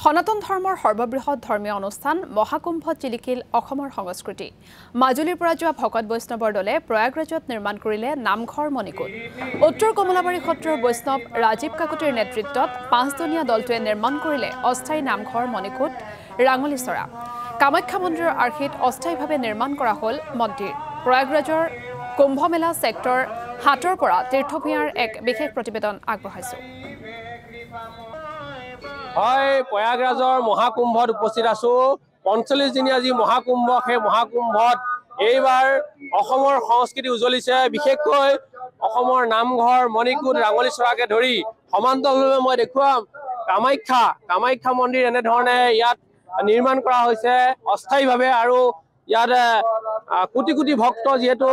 সনাতন ধৰ্মৰ সৰ্ববৃহৎ ধৰ্মীয় অনুষ্ঠান মহাকুম্ভ চিলিকিল অসমৰ সংস্কৃতি মাজুলীৰ পৰা যোৱা ভকত বৈষ্ণৱৰ দলে প্ৰয়াগৰাজত নিৰ্মাণ কৰিলে নামঘৰ মণিকূট উত্তৰ কমলাবাৰী সত্ৰৰ বৈষ্ণৱ ৰাজীৱ কাকতিৰ নেতৃত্বত পাঁচজনীয়া দলটোৱে নিৰ্মাণ কৰিলে অস্থায়ী নামঘৰ মণিকূট ৰাঙলীচৰা কামাখ্যা মন্দিৰৰ আৰ্হিত অস্থায়ীভাৱে নিৰ্মাণ কৰা হ'ল মন্দিৰ প্ৰয়াগৰাজৰ কুম্ভমেলা সেক্টৰ ৭ৰ পৰা তীৰ্থভূঞাৰ এক বিশেষ প্ৰতিবেদন আগবঢ়াইছো হয় প্ৰয়াগৰাজৰ মহাকুম্ভত উপস্থিত আছো ৪৫ দিনীয়া যি মহাকুম্ভ সেই মহাকুম্ভত এইবাৰ অসমৰ সংস্কৃতি উজ্বলিছে বিশেষকৈ অসমৰ নামঘৰ মণিকূট ৰাঙলীচৰাকে ধৰি সমান্তৰালভাৱে মই দেখুৱাম কামাখ্যা মন্দিৰ এনে ধৰণে ইয়াত নিৰ্মাণ কৰা হৈছে অস্থায়ীভাৱে আৰু ইয়াত কোটি কোটি ভক্ত যেহেতু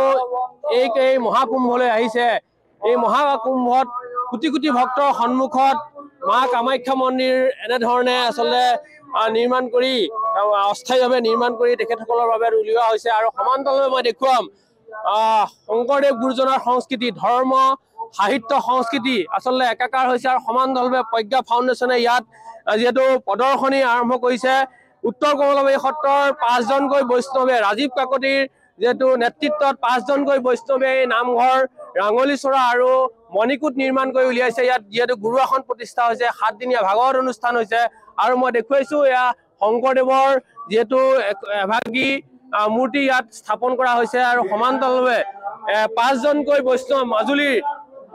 এই মহাকুম্ভলৈ আহিছে এই মহাকুম্ভত কোটি কোটি ভক্তৰ সন্মুখত মা কামাখ্যা মন্দিৰ এনে ধৰণে আসলে নিৰ্মাণ কৰি অস্থায়ীভাৱে নিৰ্মাণ কৰি তেখেতসকলৰ বাবে উলিওৱা হৈছে আৰু সমান্তৰালভাৱে মই দেখুৱাম শংকৰদেৱ গুৰুজনাৰ সংস্কৃতি ধৰ্ম সাহিত্য সংস্কৃতি আসলে একাকাৰ হৈছে আৰু সমান্তৰালভাৱে প্ৰজ্ঞা ফাউণ্ডেশ্যনে ইয়াত যেহেতু প্ৰদৰ্শনী আৰম্ভ কৰিছে উত্তৰ কমলাবাৰী সত্ৰৰ ৫জনকৈ বৈষ্ণৱে ৰাজীৱ কাকতিৰ যেহেতু নেতৃত্বত ৫জনকৈ বৈষ্ণৱে নামঘৰ ৰাঙলীচৰা আৰু মণিকূট নিৰ্মাণ কৰি উলিয়াইছে ইয়াত যেহেতু গুৰু আসন প্ৰতিষ্ঠা হৈছে ৭ দিনীয়া ভাগৱত অনুষ্ঠান হৈছে আৰু মই দেখুৱাইছো এয়া শংকৰদেৱৰ যেহেতু এভাগী মূৰ্তি ইয়াত স্থাপন কৰা হৈছে আৰু সমান্তৰালভাৱে ৫জনকৈ বৈষ্ণৱ মাজুলীৰ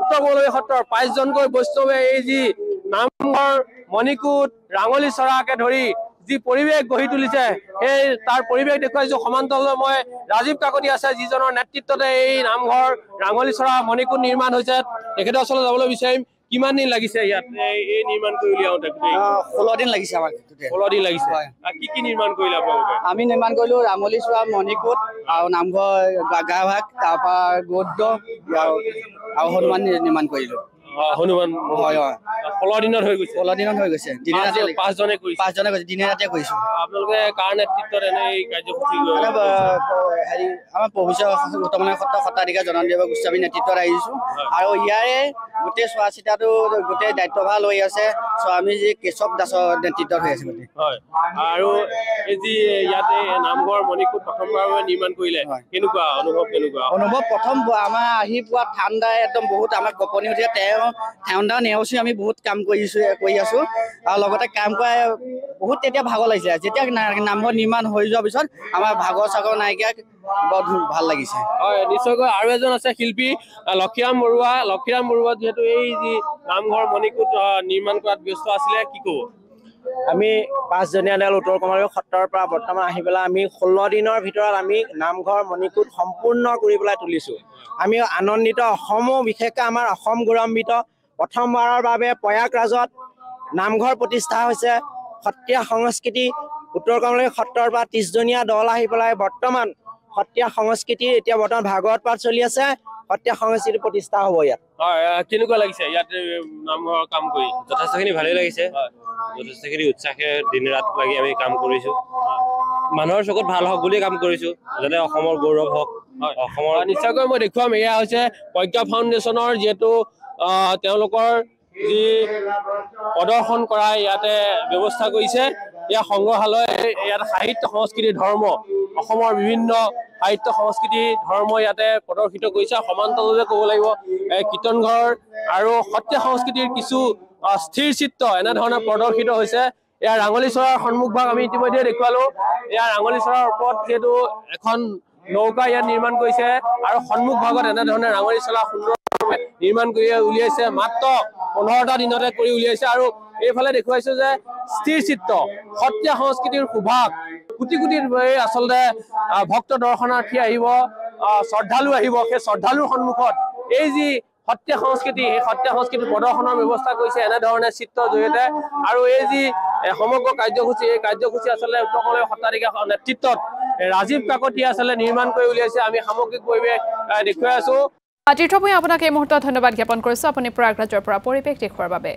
উত্তৰ কমলাবাৰী সত্ৰৰ ৫জনকৈ বৈষ্ণৱে এই যি নামঘৰ মণিকূট ৰাঙলীচৰাকে ধৰি যি পৰিৱেশ গঢ়ি তুলিছে সেই তাৰ পৰিৱেশ দেখুৱাইছো সমান্তৰালভাৱে মই ৰাজীৱ কাকতি আছে যিজনৰ নেতৃত্বতে এই নামঘৰ ৰাঙলীচৰা মণিকূট নিৰ্মাণ হৈছে তেখেতৰ ওচৰলৈ যাবলৈ বিচাৰিম কিমান দিন লাগিছে ইয়াত এই নিৰ্মাণ কৰি উলিয়াওঁতে 16 দিন লাগিছে আমাক 16 দিন লাগিছে কি নিৰ্মাণ কৰিলে আপোনালোকে আমি নিৰ্মাণ কৰিলো ৰাঙলীচৰা মণিকূট আৰু নামঘৰ গাভাগ তাৰপৰা গদ্য আৰু হনুমান নিৰ্মাণ কৰিলো হনুমান হয় হয় 16 দিনত হৈ গৈছে 16 দিনত হৈ গৈছে দিনে ৰাতি 5জনে কৰিছে 5জনে কৰিছে দিনে ৰাতিয়ে কৰিছো আপোনালোকে কাৰ নেতৃত্বত এনে এই কাৰ্যসূচী হেৰি আমাৰ পবিত্ৰ উত্তমনাৰায়ণ সত্ৰ সত্ৰাধিকাৰ জনদেৱ গোস্বামী নেতৃত্বত আহিছো আৰু ইয়াৰে গোটেই চোৱা চিতাটো গোটেই দায়িত্বভাৰ লৈ আছে স্বামীজী কেশৱ দাসৰ নেতৃত্বত হৈ আছে গোটেই হয় আৰু এই যি ইয়াতে নামঘৰ মণিকূট প্ৰথমবাৰৰ বাবে নিৰ্মাণ কৰিলে কেনেকুৱা অনুভৱ প্ৰথম আমাৰ আহি পোৱা ঠাণ্ডাই একদম বহুত আমাক গপনি উঠে ঠাণ্ডা নেওচি আমি বহুত কাম কৰি আছো আৰু লগতে কাম কৰা বহুত তেতিয়া ভাগৰ লাগিছে যেতিয়া নামঘৰ নিৰ্মাণ হৈ যোৱাৰ পিছত আমাৰ ভাগৰ চাগৰ নাইকিয়া বহুত ভাল লাগিছে হয় নিশ্চয়কৈ আৰু এজন আছে শিল্পী লক্ষীৰাম বৰুৱা যিহেতু এই যি নামঘৰ মণিকূট নিৰ্মাণ কৰাত ব্যস্ত আছিলে কি ক'ব আমি ৫জনীয়া দল উত্তৰ কমলাবাৰী সত্ৰৰ পৰা বৰ্তমান আহি পেলাই আমি 16 দিনৰ ভিতৰত আমি নামঘৰ মণিকূট সম্পূৰ্ণ কৰি পেলাই তুলিছো আমি আনন্দিত অসমো বিশেষকৈ আমাৰ অসম গৌৰৱান্বিত প্ৰথমবাৰৰ বাবে প্ৰয়াগৰাজত নামঘৰ প্ৰতিষ্ঠা হৈছে সত্ৰীয়া সংস্কৃতি উত্তৰ কমলাবাৰী সত্ৰৰ পৰা 30জনীয়া দল আহি পেলাই বৰ্তমান সত্ৰীয়া সংস্কৃতি এতিয়া বৰ্তমান ভাগৱত পাঠ চলি আছে সত্ৰীয়া সংস্কৃতি প্ৰতিষ্ঠা হ'ব ইয়াত হয় কেনেকুৱা লাগিছে ইয়াত নামঘৰৰ কাম কৰি যথেষ্টখিনি ভালেই লাগিছে যথেষ্টখিনি উৎসাহে দিন ৰাত লাগি আমি কাম কৰিছো মানুহৰ চকুত ভাল হওক বুলি কাম কৰিছো যাতে অসমৰ গৌৰৱ হওক অসমৰ নিশ্চয়কৈ মই দেখুৱাম এয়া হৈছে প্ৰজ্ঞা ফাউণ্ডেশ্যনৰ যিহেতু তেওঁলোকৰ যি প্ৰদৰ্শন কৰা ইয়াতে ব্যৱস্থা কৰিছে ইয়াৰ সংগ্ৰহালয় ইয়াত সাহিত্য সংস্কৃতি ধৰ্ম অসমৰ বিভিন্ন সাহিত্য সংস্কৃতি ধৰ্ম ইয়াতে প্ৰদৰ্শিত কৰিছে সমান্তৰালভাৱে ক'ব লাগিব কীৰ্তনঘৰ আৰু সত্ৰীয়া সংস্কৃতিৰ কিছু স্থিৰ চিত্ৰ এনেধৰণে প্ৰদৰ্শিত হৈছে ইয়াৰ ৰাঙলীচৰাৰ সন্মুখভাগ আমি ইতিমধ্যে দেখুৱালো ইয়াৰ ৰাঙলীচৰাৰ ওপৰত যিহেতু এখন নৌকা ইয়াত নিৰ্মাণ কৰিছে আৰু সন্মুখ ভাগত এনেধৰণে ৰাঙলীচৰা সুন্দৰ নিৰ্মাণ কৰি উলিয়াইছে মাত্ৰ 15টা দিনতে কৰি উলিয়াইছে আৰু এইফালে দেখুৱাইছো যে স্থিৰ চিত্ৰ সত্ৰীয়া সংস্কৃতিৰ সুভাগ কোটি কোটি আচলতে ভক্ত দৰ্শনাৰ্থী আহিব শ্ৰদ্ধালু আহিব সেই শ্ৰদ্ধালুৰ সন্মুখত এই যি সত্ৰীয়া সংস্কৃতি সেই সত্ৰীয়া সংস্কৃতি প্ৰদৰ্শনৰ ব্যৱস্থা কৰিছে এনেধৰণে চিত্ৰৰ জৰিয়তে আৰু এই যি সমগ্ৰ কাৰ্যসূচী এই কাৰ্যসূচী আচলতে উত্তৰ কমলাবাৰী সত্ৰাধিকাৰ নেতৃত্বত ৰাজীৱ কাকতি আচলতে নিৰ্মাণ কৰি উলিয়াইছে আমি সামগ্ৰিক পৰিৱেশ দেখুৱাই আছো তীৰ্থভূঞা আপোনাক এই মুহূৰ্তত ধন্যবাদ জ্ঞাপন কৰিছো আপুনি প্ৰয়াগৰাজৰ পৰা পৰিৱেশ দেখুৱাৰ বাবে